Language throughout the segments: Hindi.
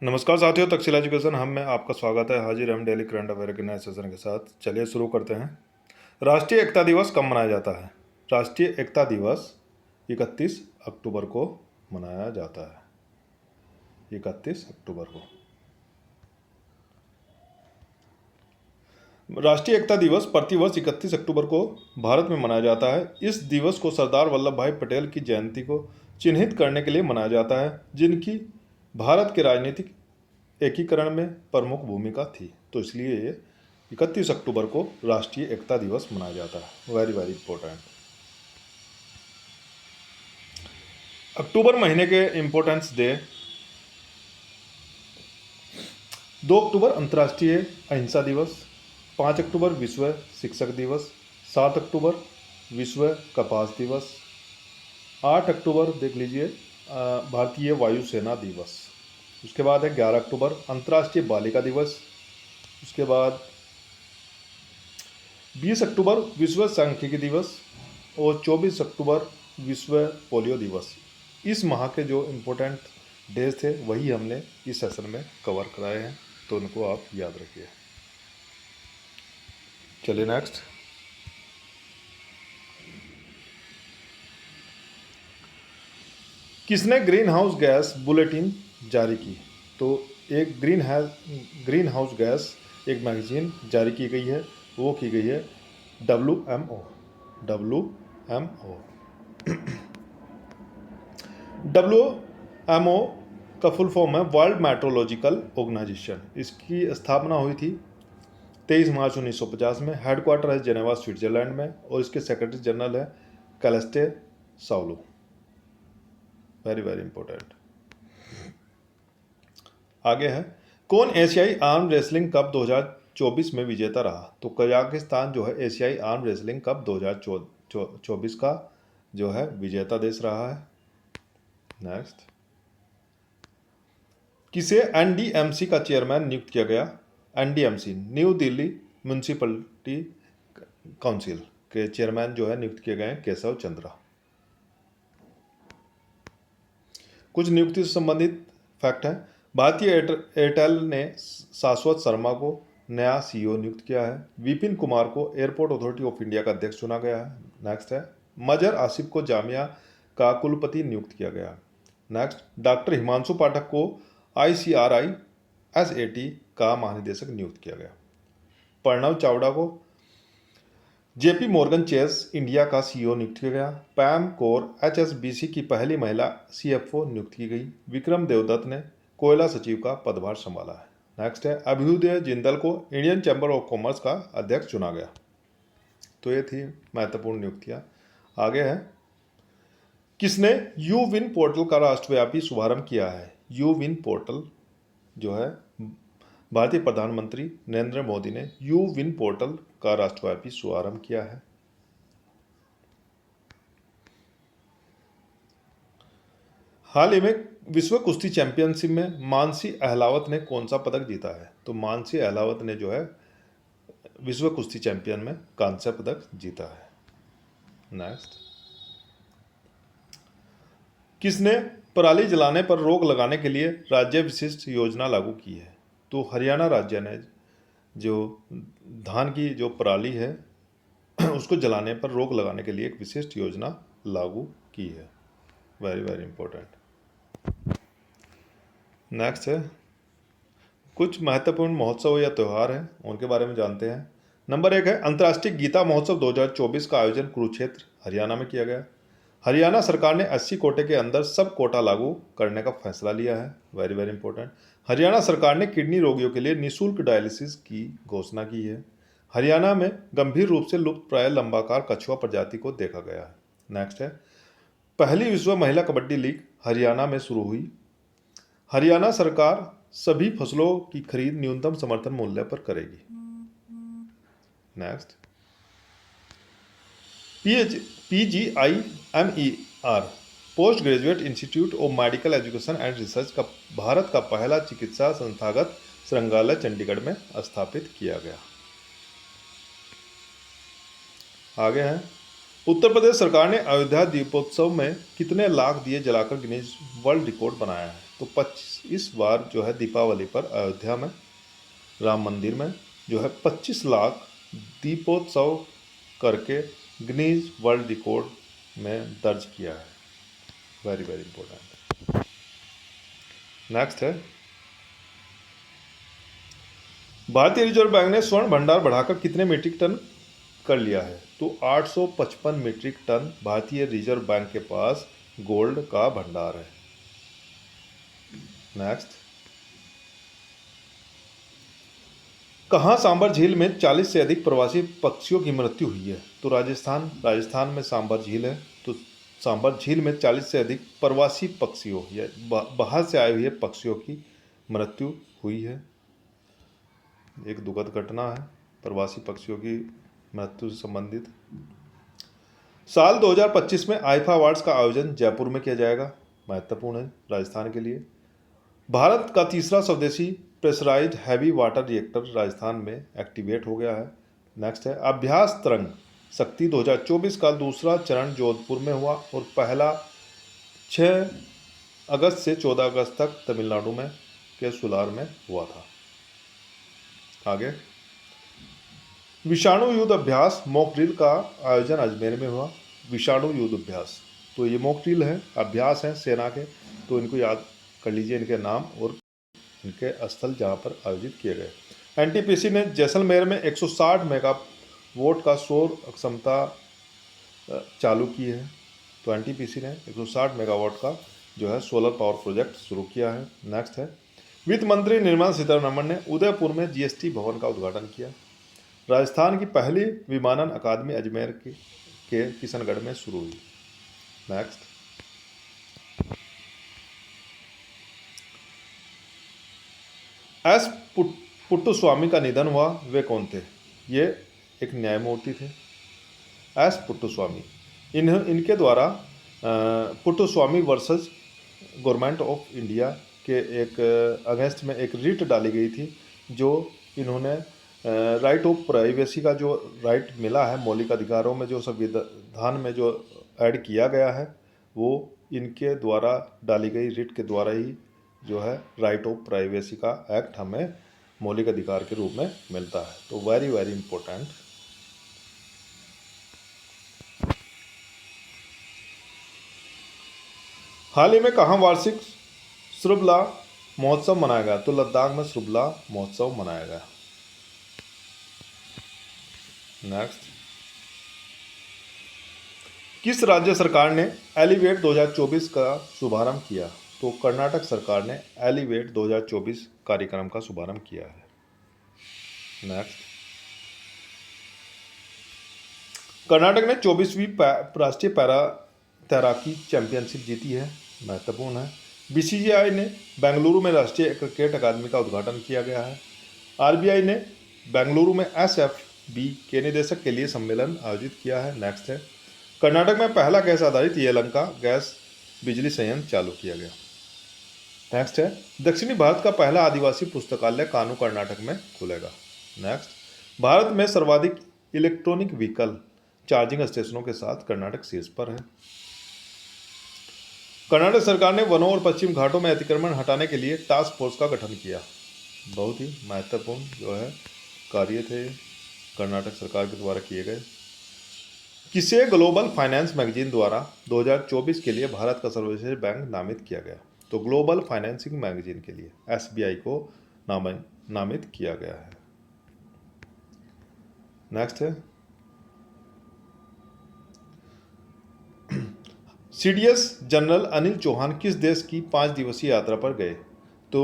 नमस्कार साथियों, तक्षशिला एजुकेशन हम में आपका स्वागत है। हाजिर हम डेली करंट अफेयर के नए सेशन के साथ। चलिए शुरू करते हैं। राष्ट्रीय एकता दिवस कब मनाया जाता है? राष्ट्रीय एकता दिवस 31 अक्टूबर को मनाया जाता है। 31 अक्टूबर को राष्ट्रीय एकता दिवस प्रतिवर्ष 31 अक्टूबर को भारत में मनाया जाता है। इस दिवस को सरदार वल्लभ भाई पटेल की जयंती को चिन्हित करने के लिए मनाया जाता है, जिनकी भारत के राजनीतिक एकीकरण में प्रमुख भूमिका थी। तो इसलिए ये 31 अक्टूबर को राष्ट्रीय एकता दिवस मनाया जाता है। Very very important. अक्टूबर महीने के इंपॉर्टेंस डे: 2 अक्टूबर अंतर्राष्ट्रीय अहिंसा दिवस, 5 अक्टूबर विश्व शिक्षक दिवस, 7 अक्टूबर विश्व कपास दिवस, 8 अक्टूबर देख लीजिए भारतीय वायुसेना दिवस। उसके बाद है 11 अक्टूबर अंतर्राष्ट्रीय बालिका दिवस। उसके बाद 20 अक्टूबर विश्व सांख्यिकी दिवस और 24 अक्टूबर विश्व पोलियो दिवस। इस माह के जो इम्पोर्टेंट डेज थे वही हमने इस सेशन में कवर कराए हैं, तो उनको आप याद रखिए। चलिए नेक्स्ट। किसने ग्रीन हाउस गैस बुलेटिन जारी की? तो एक ग्रीन हाउस गैस एक मैगजीन जारी की गई है, वो की गई है WMO। WMO का फुल फॉर्म है वर्ल्ड मेट्रोलॉजिकल ऑर्गेनाइजेशन। इसकी स्थापना हुई थी 23 मार्च 1950 में। हेडक्वार्टर है जेनेवा स्विट्जरलैंड में और इसके सेक्रेटरी जनरल है Celeste Saulo. Very very important. आगे है, कौन एशियाई आर्म रेसलिंग कप 2024 में विजेता रहा? तो कजाकिस्तान जो है एशियाई आर्म रेसलिंग कप 2024 का जो है विजेता देश रहा है। नेक्स्ट। किसे NDMC का चेयरमैन नियुक्त किया गया? NDMC new Delhi municipality council के चेयरमैन जो है नियुक्त किए गए हैं केशव चंद्रा। कुछ नियुक्ति से संबंधित फैक्ट है। भारतीय एयरटेल ने शाश्वत शर्मा को नया CEO नियुक्त किया है। विपिन कुमार को एयरपोर्ट अथॉरिटी ऑफ इंडिया का अध्यक्ष चुना गया है। नेक्स्ट है, मजर आसिफ को जामिया का कुलपति नियुक्त किया गया। नेक्स्ट, डॉक्टर हिमांशु पाठक को ICRI SAT का महानिदेशक नियुक्त किया गया। प्रणव चावड़ा को JP मॉर्गन चेस इंडिया का CEO नियुक्त किया गया। पैम कौर HSBC की पहली महिला CFO नियुक्त की गई। विक्रम देवदत्त ने कोयला सचिव का पदभार संभाला है। नेक्स्ट है, अभ्युदय जिंदल को इंडियन चैम्बर ऑफ कॉमर्स का अध्यक्ष चुना गया। तो ये थी महत्वपूर्ण नियुक्तियां। आगे है, किसने YouWin पोर्टल का राष्ट्रव्यापी शुभारंभ किया है? YouWin पोर्टल जो है भारतीय प्रधानमंत्री नरेंद्र मोदी ने YouWin पोर्टल का राष्ट्रव्यापी शुभारंभ किया है। हाल ही में विश्व कुश्ती चैंपियनशिप में मानसी अहलावत ने कौन सा पदक जीता है? तो मानसी अहलावत ने जो है विश्व कुश्ती चैंपियन में कांस्य पदक जीता है। नेक्स्ट, किसने पराली जलाने पर रोक लगाने के लिए राज्य विशिष्ट योजना लागू की है? तो हरियाणा राज्य ने जो धान की जो पराली है उसको जलाने पर रोक लगाने के लिए एक विशिष्ट योजना लागू की है। Very very important. नेक्स्ट है, कुछ महत्वपूर्ण महोत्सव या त्यौहार हैं, उनके बारे में जानते हैं। नंबर 1 है, अंतर्राष्ट्रीय गीता महोत्सव 2024 का आयोजन कुरुक्षेत्र हरियाणा में किया गया। हरियाणा सरकार ने 80 कोटे के अंदर सब कोटा लागू करने का फैसला लिया है। Very very important. हरियाणा सरकार ने किडनी रोगियों के लिए निःशुल्क डायलिसिस की घोषणा की है। हरियाणा में गंभीर रूप से लुप्त प्राय लंबाकार कछुआ प्रजाति को देखा गया है। नेक्स्ट है, पहली विश्व महिला कबड्डी लीग हरियाणा में शुरू हुई। हरियाणा सरकार सभी फसलों की खरीद न्यूनतम समर्थन मूल्य पर करेगी। Next, PGIMER post graduate institute of medical education and research का भारत का पहला चिकित्सा संस्थागत संग्रहालय चंडीगढ़ में स्थापित किया गया। आगे है, उत्तर प्रदेश सरकार ने अयोध्या दीपोत्सव में कितने लाख दिए जलाकर गिनीज वर्ल्ड रिकॉर्ड बनाया है? तो 25 इस बार जो है दीपावली पर अयोध्या में राम मंदिर में जो है 25 लाख दीपोत्सव करके गिनीज वर्ल्ड रिकॉर्ड में दर्ज किया है। Very very important. नेक्स्ट है, भारतीय रिजर्व बैंक ने स्वर्ण भंडार बढ़ाकर कितने मीट्रिक टन कर लिया है? तो 855 मीट्रिक टन भारतीय रिजर्व बैंक के पास गोल्ड का भंडार है। नेक्स्ट, कहाँ सांबर झील में 40 से अधिक प्रवासी पक्षियों की मृत्यु हुई है? तो राजस्थान में सांबर झील है। तो सांबर झील में 40 से अधिक प्रवासी पक्षियों या बाहर से आए हुए पक्षियों की मृत्यु हुई है। एक दुखद घटना है प्रवासी पक्षियों की मृत्यु से संबंधित। साल 2025 में आईफा अवार्ड्स का आयोजन जयपुर में किया जाएगा। महत्वपूर्ण है राजस्थान के लिए। भारत का तीसरा स्वदेशी pressurised heavy water reactor Rajasthan में एक्टिवेट हो गया है। नेक्स्ट है, अभ्यास तरंग शक्ति 2024 का दूसरा चरण जोधपुर में हुआ और पहला 6 अगस्त से 14 अगस्त तक तमिलनाडु में के सुलार में हुआ था। आगे, विषाणु युद्ध अभ्यास मॉक ड्रिल का आयोजन अजमेर में हुआ। विषाणु युद्ध अभ्यास, तो ये मॉक ड्रिल है, अभ्यास है सेना के, तो इनको याद कर लीजिए, इनके नाम और इनके स्थल जहाँ पर आयोजित किए गए। एनटीपीसी ने जैसलमेर में 160 मेगावाट का सौर क्षमता चालू की है। तो एनटीपीसी ने 160 मेगावाट का जो है सोलर पावर प्रोजेक्ट शुरू किया है। नेक्स्ट है, वित्त मंत्री निर्मला सीतारमण ने उदयपुर में जीएसटी भवन का उद्घाटन किया। राजस्थान की पहली विमानन अकादमी अजमेर के किशनगढ़ में शुरू हुई। नेक्स्ट, एस पुट्टुस्वामी का निधन हुआ। वे कौन थे? ये एक न्यायमूर्ति थे, एस पुट्टुस्वामी। इनके द्वारा Puttaswamy versus government of India के एक अगेंस्ट में एक रिट डाली गई थी, जो इन्होंने राइट ऑफ प्राइवेसी का जो राइट मिला है, मौलिक अधिकारों में जो संविधान में जो ऐड किया गया है, वो इनके द्वारा डाली गई रिट के द्वारा ही जो है राइट ऑफ प्राइवेसी का एक्ट हमें मौलिक अधिकार के रूप में मिलता है। तो वेरी वेरी इंपॉर्टेंट। हाल ही में कहाँ वार्षिक श्रुबला महोत्सव मनाया गया? तो लद्दाख में श्रुबला महोत्सव मनाया गया। नेक्स्ट, किस राज्य सरकार ने एलिवेट 2024 का शुभारंभ किया? तो कर्नाटक सरकार ने एलिवेट 2024 कार्यक्रम का शुभारंभ किया है। नेक्स्ट, कर्नाटक ने 24वीं राष्ट्रीय पैरा तैराकी चैंपियनशिप जीती है। महत्वपूर्ण है। बीसीसीआई ने बेंगलुरु में राष्ट्रीय क्रिकेट अकादमी का उद्घाटन किया गया है। आरबीआई ने बेंगलुरु में एसएफबी के निदेशक के लिए सम्मेलन आयोजित किया है। नेक्स्ट है, कर्नाटक में पहला गैस आधारित येलंका गैस बिजली संयंत्र चालू किया गया। नेक्स्ट है, दक्षिणी भारत का पहला आदिवासी पुस्तकालय कानू कर्नाटक में खुलेगा। नेक्स्ट, भारत में सर्वाधिक इलेक्ट्रॉनिक व्हीकल चार्जिंग स्टेशनों के साथ कर्नाटक शीर्ष पर है। कर्नाटक सरकार ने वनों और पश्चिम घाटों में अतिक्रमण हटाने के लिए टास्क फोर्स का गठन किया। बहुत ही महत्वपूर्ण जो है कार्य थे कर्नाटक सरकार के द्वारा किए गए। किसे ग्लोबल फाइनेंस मैगजीन द्वारा 2024 के लिए भारत का सर्वश्रेष्ठ बैंक नामित किया गया? तो ग्लोबल फाइनेंसिंग मैगजीन के लिए एसबीआई को नामित किया गया है। नेक्स्ट है, सीडीएस जनरल अनिल चौहान किस देश की 5 दिवसीय यात्रा पर गए? तो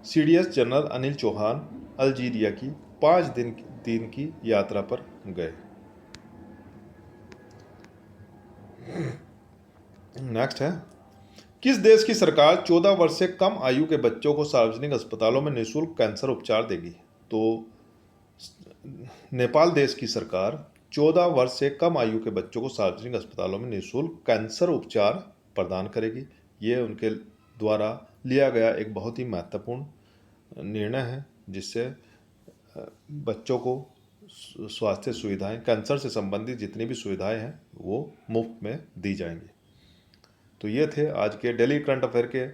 CDS general Anil Chauhan Algeria की 5 दिन की यात्रा पर गए। नेक्स्ट है, किस देश की सरकार 14 वर्ष से कम आयु के बच्चों को सार्वजनिक अस्पतालों में निःशुल्क कैंसर उपचार देगी? तो नेपाल देश की सरकार 14 वर्ष से कम आयु के बच्चों को सार्वजनिक अस्पतालों में निःशुल्क कैंसर उपचार प्रदान करेगी। ये उनके द्वारा लिया गया एक बहुत ही महत्वपूर्ण निर्णय है, जिससे बच्चों को स्वास्थ्य सुविधाएं, कैंसर से संबंधित जितनी भी सुविधाएं हैं वो मुफ्त में दी जाएंगी। तो ये थे आज के डेली करंट अफेयर के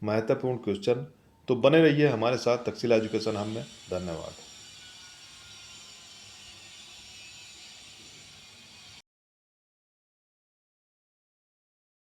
महत्वपूर्ण क्वेश्चन। तो बने रहिए हमारे साथ तक्षशिला एजुकेशन हब में। धन्यवाद।